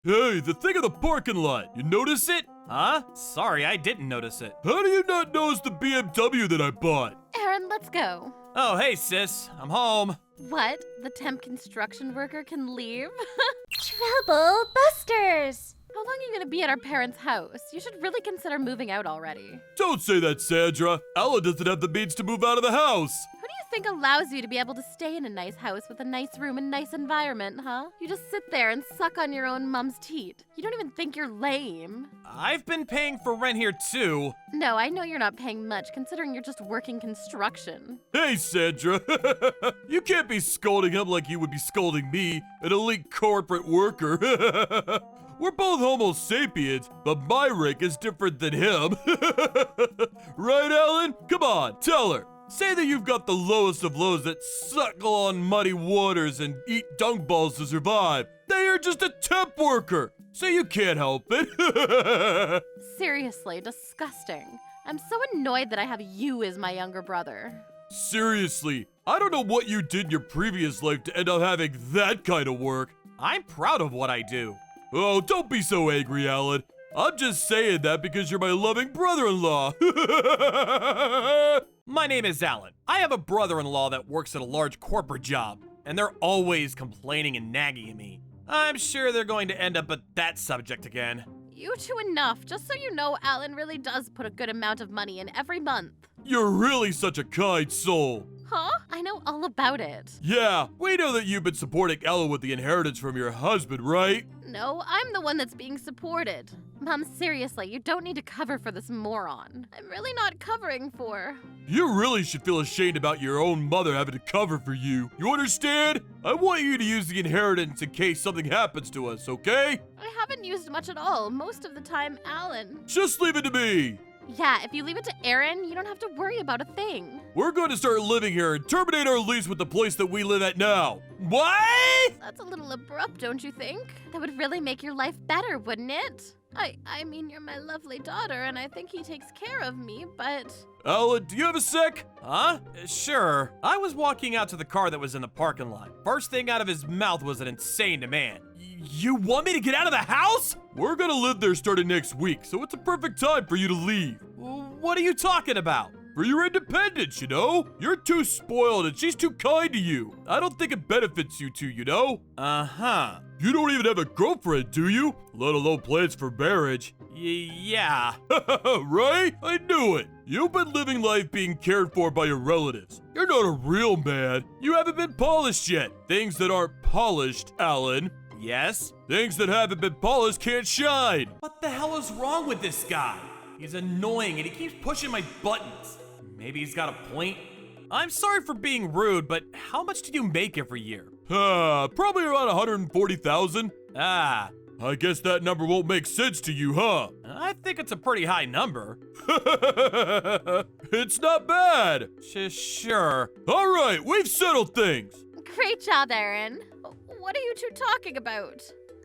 Hey, the thing in the parking lot. You notice it? Huh? Sorry, I didn't notice it. How do you not notice the BMW that I bought? Aaron, let's go. Oh, hey, sis. I'm home. What? The temp construction worker can leave? Trouble busters! How long are you gonna be at our parents' house? You should really consider moving out already. Don't say that, Sandra. Ella doesn't have the means to move out of the house. Who do you think allows you to be able to stay in a nice house with a nice room and nice environment, huh? You just sit there and suck on your own mum's teat. You don't even think you're lame. I've been paying for rent here too. No, I know you're not paying much considering you're just working construction. Hey, Sandra. You can't be scolding him like you would be scolding me, an elite corporate worker. We're both Homo sapiens, but my rank is different than him. Right, Alan? Come on, tell her. Say that you've got the lowest of lows that suckle on muddy waters and eat dung balls to survive. They are just a temp worker, so you can't help it. Seriously, disgusting. I'm so annoyed that I have you as my younger brother. Seriously, I don't know what you did in your previous life to end up having that kind of work. I'm proud of what I do. Oh, don't be so angry, Alan. I'm just saying that because you're my loving brother-in-law. My name is Alan. I have a brother-in-law that works at a large corporate job, and they're always complaining and nagging at me. I'm sure they're going to end up at that subject again. You two enough. Just so you know, Alan really does put a good amount of money in every month. You're really such a kind soul. Huh? I know all about it. Yeah, we know that you've been supporting Ella with the inheritance from your husband, right? No, I'm the one that's being supported. Mom, seriously, you don't need to cover for this moron. I'm really not covering for. You really should feel ashamed about your own mother having to cover for you. You understand? I want you to use the inheritance in case something happens to us, okay? I haven't used much at all. Most of the time, Alan. Just leave it to me. Yeah, if you leave it to Aaron, you don't have to worry about a thing. We're going to start living here and terminate our lease with the place that we live at now. What? That's a little abrupt, don't you think? That would really make your life better, wouldn't it? I mean, you're my lovely daughter, and I think he takes care of me, but... Alan, do you have a sec? Huh? Sure. I was walking out to the car that was in the parking lot. First thing out of his mouth was an insane demand. You want me to get out of the house? We're gonna live there starting next week, so it's a perfect time for you to leave. What are you talking about? For your independence, you know? You're too spoiled and she's too kind to you. I don't think it benefits you two, you know? Uh-huh. You don't even have a girlfriend, do you? Let alone plans for marriage. Yeah. Right? I knew it. You've been living life being cared for by your relatives. You're not a real man. You haven't been polished yet. Things that aren't polished, Alan. Yes? Things that haven't been polished can't shine. What the hell is wrong with this guy? He's annoying and he keeps pushing my buttons. Maybe he's got a point. I'm sorry for being rude, but how much do you make every year? Probably around 140,000. Ah, I guess that number won't make sense to you, huh? I think it's a pretty high number. It's not bad. Sure. All right, we've settled things. Great job, Aaron. What are you two talking about?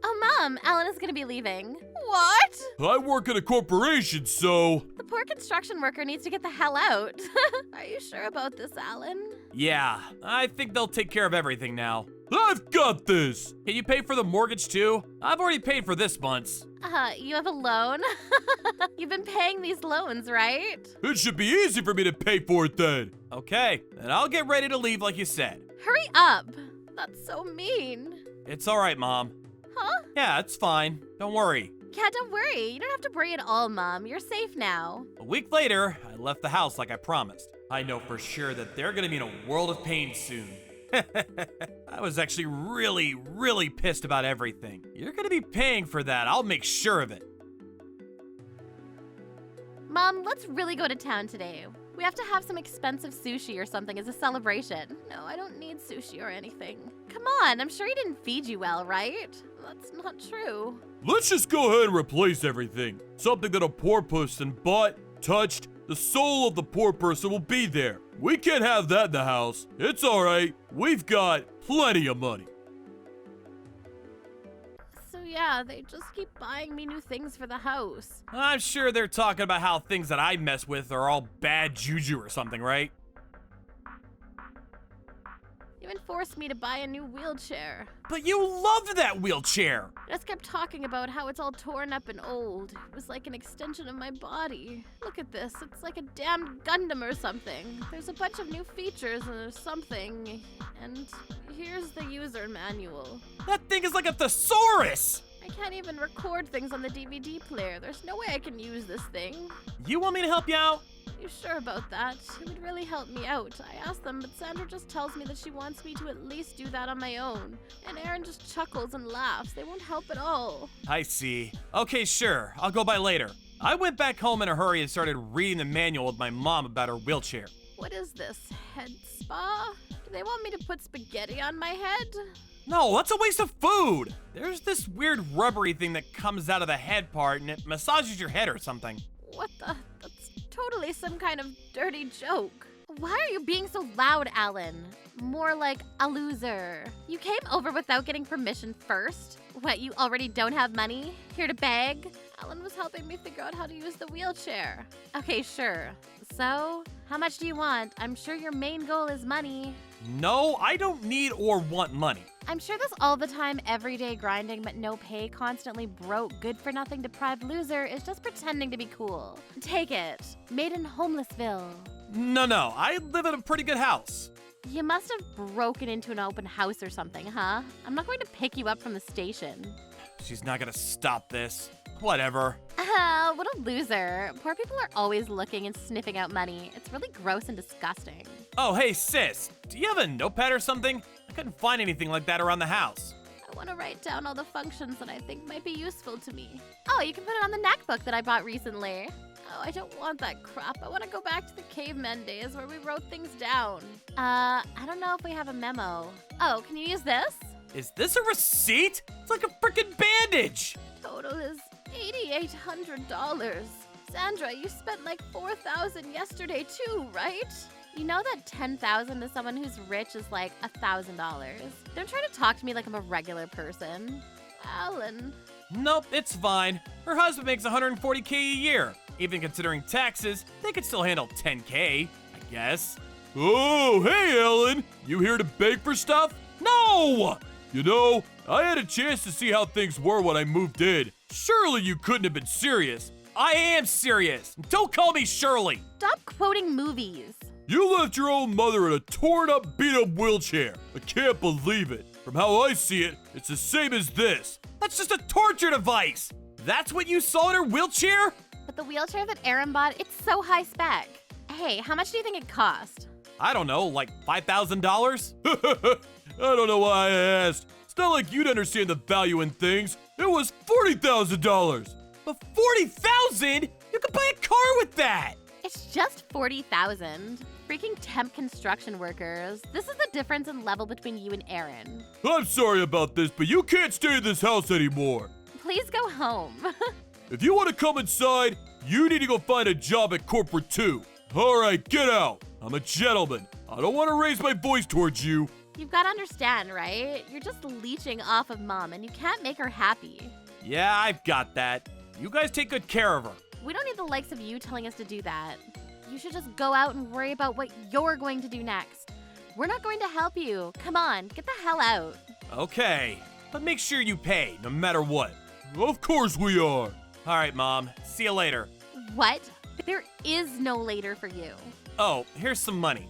Oh, Mom, Alan is gonna be leaving. What? I work at a corporation, so... The poor construction worker needs to get the hell out. Are you sure about this, Alan? Yeah, I think they'll take care of everything now. I've got this. Can you pay for the mortgage too? I've already paid for this month's. You have a loan? You've been paying these loans, right? It should be easy for me to pay for it then. Okay, then I'll get ready to leave like you said. Hurry up. That's so mean. It's all right, Mom. Huh? Yeah, it's fine. Don't worry. Yeah, don't worry. You don't have to worry at all, Mom. You're safe now. A week later, I left the house like I promised. I know for sure that they're gonna be in a world of pain soon. I was actually really pissed about everything. You're gonna be paying for that. I'll make sure of it. Mom, let's really go to town today. We have to have some expensive sushi or something as a celebration. No, I don't need sushi or anything. Come on, I'm sure he didn't feed you well, right? That's not true. Let's just go ahead and replace everything. Something that a poor person bought, touched, the soul of the poor person will be there. We can't have that in the house. It's all right. We've got plenty of money. So yeah, they just keep buying me new things for the house. I'm sure they're talking about how things that I mess with are all bad juju or something, right? even forced me to buy a new wheelchair. But you loved that wheelchair! Just kept talking about how it's all torn up and old. It was like an extension of my body. Look at this, it's like a damned Gundam or something. There's a bunch of new features and there's something. And here's the user manual. That thing is like a thesaurus! I can't even record things on the DVD player. There's no way I can use this thing. You want me to help you out? You sure about that? It would really help me out. I asked them, but Sandra just tells me that she wants me to at least do that on my own. And Aaron just chuckles and laughs. They won't help at all. I see. Okay, sure. I'll go by later. I went back home in a hurry and started reading the manual with my mom about her wheelchair. What is this? Head spa? Do they want me to put spaghetti on my head? No, that's a waste of food! There's this weird rubbery thing that comes out of the head part and it massages your head or something. What the? That's totally some kind of dirty joke. Why are you being so loud, Alan? More like a loser. You came over without getting permission first? What, you already don't have money? Here to beg? Alan was helping me figure out how to use the wheelchair. Okay, sure. So, how much do you want? I'm sure your main goal is money. No, I don't need or want money. I'm sure this all the time, everyday grinding but no pay, constantly broke, good-for-nothing deprived loser is just pretending to be cool. Take it. Made in Homelessville. No, I live in a pretty good house. You must have broken into an open house or something, huh? I'm not going to pick you up from the station. She's not gonna stop this. Whatever. What a loser. Poor people are always looking and sniffing out money. It's really gross and disgusting. Oh, hey sis, do you have a notepad or something? I couldn't find anything like that around the house. I want to write down all the functions that I think might be useful to me. Oh, you can put it on the neckbook that I bought recently. Oh, I don't want that crap. I want to go back to the caveman days where we wrote things down. I don't know if we have a memo. Oh, can you use this? Is this a receipt? It's like a freaking bandage! Total is $8,800. Sandra, you spent like $4,000 yesterday too, right? You know that $10,000 to someone who's rich is like $1,000. Don't try to talk to me like I'm a regular person. Alan. Nope, it's fine. Her husband makes $140K a year. Even considering taxes, they could still handle $10K, I guess. Oh, hey, Ellen. You here to beg for stuff? No! You know, I had a chance to see how things were when I moved in. Surely you couldn't have been serious. I am serious. Don't call me Shirley. Stop quoting movies. You left your own mother in a torn up, beat up wheelchair. I can't believe it. From how I see it, it's the same as this. That's just a torture device. That's what you saw in her wheelchair? But the wheelchair that Aaron bought, it's so high spec. Hey, how much do you think it cost? I don't know, like $5,000? I don't know why I asked. It's not like you'd understand the value in things. It was $40,000. But $40,000? You could buy a car with that! It's just $40,000. Freaking temp construction workers. This is the difference in level between you and Aaron. I'm sorry about this, but you can't stay in this house anymore. Please go home. If you want to come inside, you need to go find a job at corporate too. All right, get out. I'm a gentleman. I don't want to raise my voice towards you. You've got to understand, right? You're just leeching off of Mom, and you can't make her happy. Yeah, I've got that. You guys take good care of her. We don't need the likes of you telling us to do that. You should just go out and worry about what you're going to do next. We're not going to help you. Come on, get the hell out. Okay, but make sure you pay, no matter what. Of course we are. All right, Mom. See you later. What? There is no later for you. Oh, here's some money.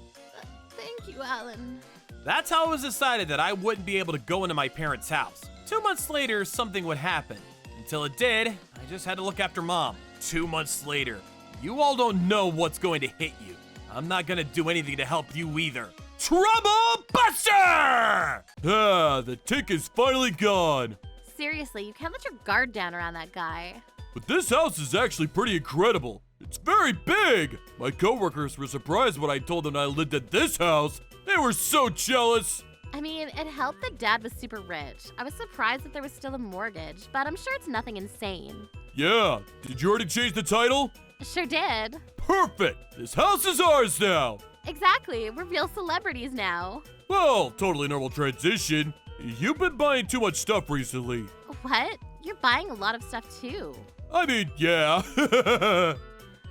Thank you, Alan. That's how it was decided that I wouldn't be able to go into my parents' house. 2 months later, something would happen. Until it did, I just had to look after Mom. 2 months later. You all don't know what's going to hit you. I'm not gonna do anything to help you either. Trouble Buster! Ah, the tick is finally gone. Seriously, you can't let your guard down around that guy. But this house is actually pretty incredible. It's very big. My coworkers were surprised when I told them I lived at this house. They were so jealous. I mean, it helped that Dad was super rich. I was surprised that there was still a mortgage, but I'm sure it's nothing insane. Yeah, did you already change the title? Sure did. Perfect! This house is ours now! Exactly, we're real celebrities now. Well, totally normal transition. You've been buying too much stuff recently. What? You're buying a lot of stuff too. I mean, yeah. I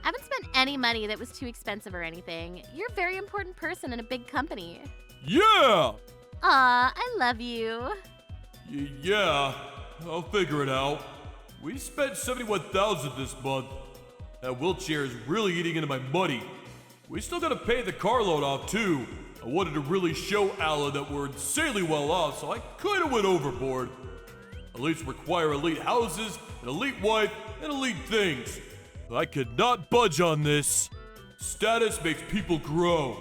haven't spent any money that was too expensive or anything. You're a very important person in a big company. Yeah! Aw, I love you. Yeah, I'll figure it out. We spent $71,000 this month. That wheelchair is really eating into my money. We still gotta pay the car loan off too. I wanted to really show Alan that we're insanely well off, so I kinda went overboard. At least require elite houses, an elite wife, and elite things. I could not budge on this. Status makes people grow.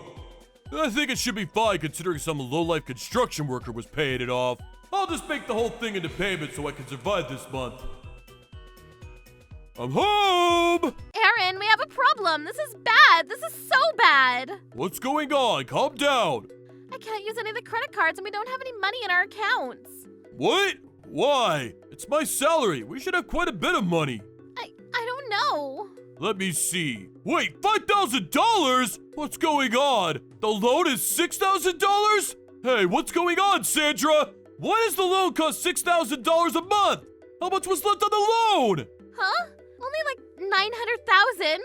I think it should be fine considering some low-life construction worker was paying it off. I'll just make the whole thing into payment so I can survive this month. I'm home! Aaron, we have a problem. This is bad. This is so bad. What's going on? Calm down. I can't use any of the credit cards and we don't have any money in our accounts. What? Why? It's my salary. We should have quite a bit of money. I don't know. Let me see. Wait, $5,000? What's going on? The loan is $6,000? Hey, what's going on, Sandra? Why does the loan cost $6,000 a month? How much was left on the loan? Huh? Only like 900,000.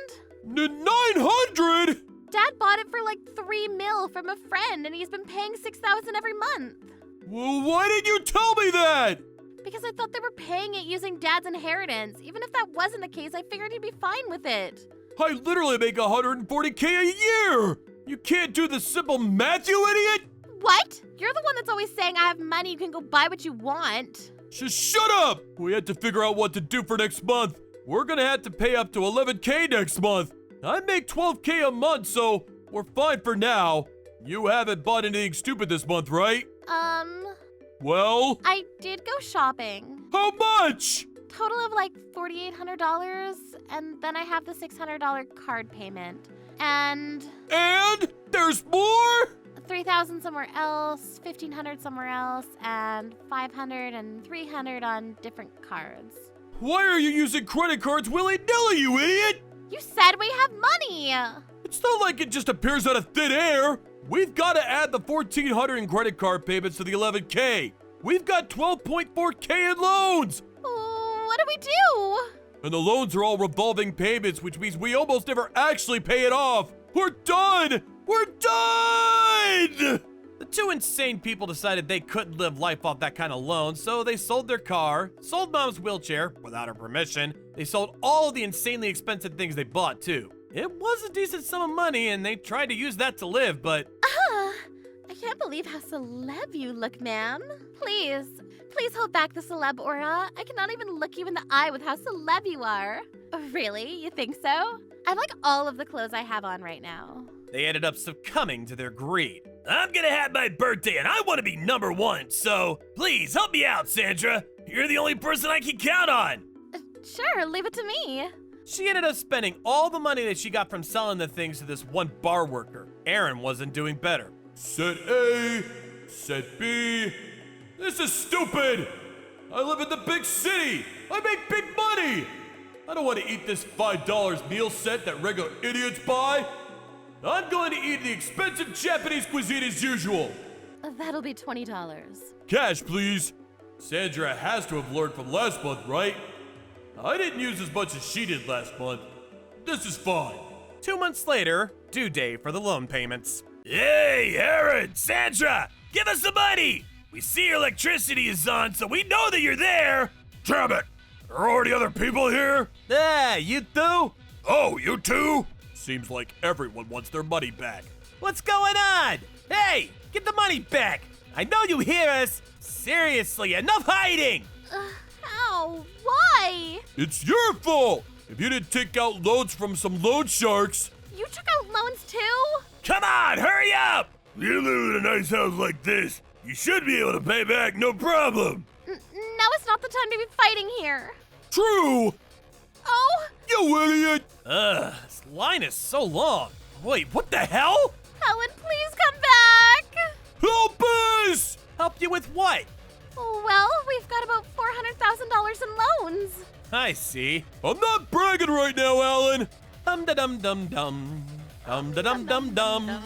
900? Dad bought it for like 3 mil from a friend and he's been paying 6,000 every month. Well, why didn't you tell me that? Because I thought they were paying it using Dad's inheritance. Even if that wasn't the case, I figured he'd be fine with it. I literally make $140K a year. You can't do the simple math, you idiot. What? You're the one that's always saying I have money, you can go buy what you want. Just shut up! We had to figure out what to do for next month. We're gonna have to pay up to $11K next month. I make $12K a month, so we're fine for now. You haven't bought anything stupid this month, right? Well? I did go shopping. How much? Total of like $4,800, and then I have the $600 card payment. And there's more? 3,000 somewhere else, 1,500 somewhere else, and 500 and 300 on different cards. Why are you using credit cards willy-nilly, you idiot? You said we have money! It's not like it just appears out of thin air. We've got to add the $1,400 in credit card payments to the $11K. We've got $12.4K in loans. What do we do? And the loans are all revolving payments, which means we almost never actually pay it off. We're done! We're done! The two insane people decided they couldn't live life off that kind of loan, so they sold their car, sold Mom's wheelchair without her permission. They sold all the insanely expensive things they bought, too. It was a decent sum of money, and they tried to use that to live, but... I can't believe how celeb you look, ma'am. Please hold back the celeb aura. I cannot even look you in the eye with how celeb you are. Really? You think so? I like all of the clothes I have on right now. They ended up succumbing to their greed. I'm gonna have my birthday and I wanna be #1, so please help me out, Sandra. You're the only person I can count on. Sure, leave it to me. She ended up spending all the money that she got from selling the things to this one bar worker. Aaron wasn't doing better. Set A, set B. This is stupid. I live in the big city. I make big money. I don't want to eat this $5 meal set that regular idiots buy. I'm going to eat the expensive Japanese cuisine as usual. That'll be $20. Cash, please. Sandra has to have learned from last month, right? I didn't use as much as she did last month. This is fine. 2 months later, due date for the loan payments. Hey, Aaron, Sandra, give us the money. We see your electricity is on, so we know that you're there. Damn it! Are already other people here? You too? Oh, you too? Seems like everyone wants their money back. What's going on? Hey, get the money back. I know you hear us. Seriously, enough hiding. Ow, why? It's your fault! If you didn't take out loans from some loan sharks. You took out loans too? Come on, hurry up! You live in a nice house like this. You should be able to pay back, no problem. Now is not the time to be fighting here. True! Oh! You idiot! This line is so long. Wait, what the hell? Helen, please come back! Help us! Help you with what? Well, we've got about $400,000 in loans. I see. I'm not bragging right now, Alan. Dum-da-dum-dum-dum. Dum-da-dum-dum-dum.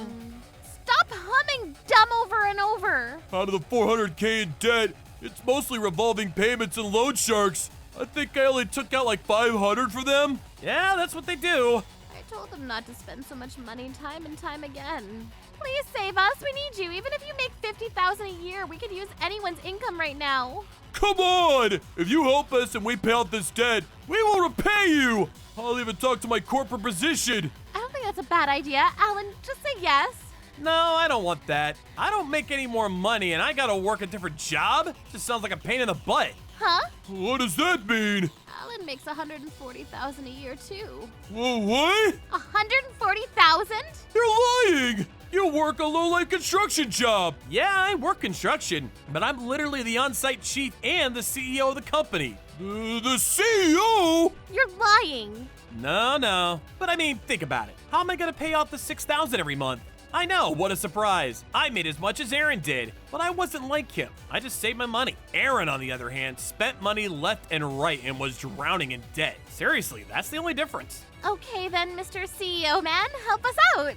Stop humming dumb over and over. Out of the $400K in debt, it's mostly revolving payments and loan sharks. I think I only took out like $500 for them. Yeah, that's what they do. I told them not to spend so much money time and time again. Please save us. We need you. Even if you make $50,000 a year, we could use anyone's income right now. Come on! If you help us and we pay off this debt, we will repay you! I'll even talk to my corporate position. I don't think that's a bad idea. Alan, just say yes. No, I don't want that. I don't make any more money and I gotta work a different job? Just sounds like a pain in the butt. Huh? What does that mean? Alan makes $140,000 a year too. Whoa, what? $140,000? You're lying! You work a low-life construction job! Yeah, I work construction, but I'm literally the on-site chief and the CEO of the company. The CEO? You're lying. No. But I mean, think about it. How am I gonna pay off the $6,000 every month? I know, what a surprise. I made as much as Aaron did, but I wasn't like him. I just saved my money. Aaron, on the other hand, spent money left and right and was drowning in debt. Seriously, that's the only difference. Okay then, Mr. CEO man, help us out.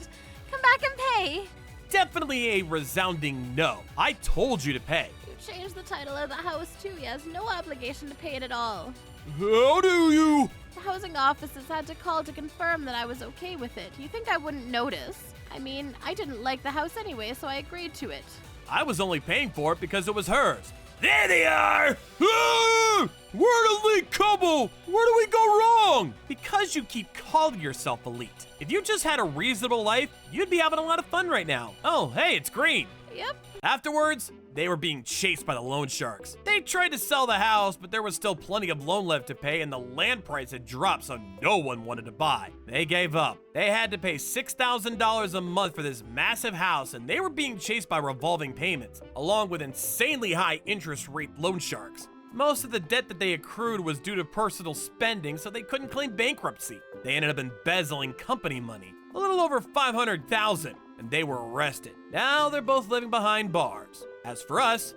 Come back and pay. Definitely a resounding no. I told you to pay. You changed the title of the house too. He has no obligation to pay it at all. How do you? The housing offices had to call to confirm that I was okay with it. You think I wouldn't notice? I mean, I didn't like the house anyway, so I agreed to it. I was only paying for it because it was hers. There they are! Ah! We're an elite couple! Where do we go wrong? Because you keep calling yourself elite. If you just had a reasonable life, you'd be having a lot of fun right now. Oh, hey, it's green. Yep. Afterwards, they were being chased by the loan sharks. They tried to sell the house, but there was still plenty of loan left to pay and the land price had dropped, so no one wanted to buy. They gave up. They had to pay $6,000 a month for this massive house and they were being chased by revolving payments, along with insanely high interest rate loan sharks. Most of the debt that they accrued was due to personal spending, so they couldn't claim bankruptcy. They ended up embezzling company money, a little over $500,000, and they were arrested. Now they're both living behind bars. As for us,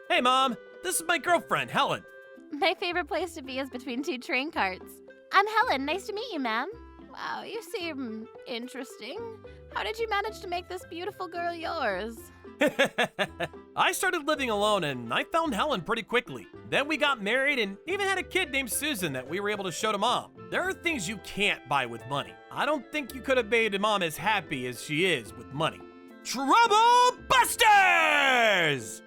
hey mom, this is my girlfriend, Helen. My favorite place to be is between two train carts. I'm Helen. Nice to meet you, ma'am. Wow, you seem interesting. How did you manage to make this beautiful girl yours? I started living alone and I found Helen pretty quickly. Then we got married and even had a kid named Susan that we were able to show to mom. There are things you can't buy with money. I don't think you could have made mom as happy as she is with money. Trouble Busters!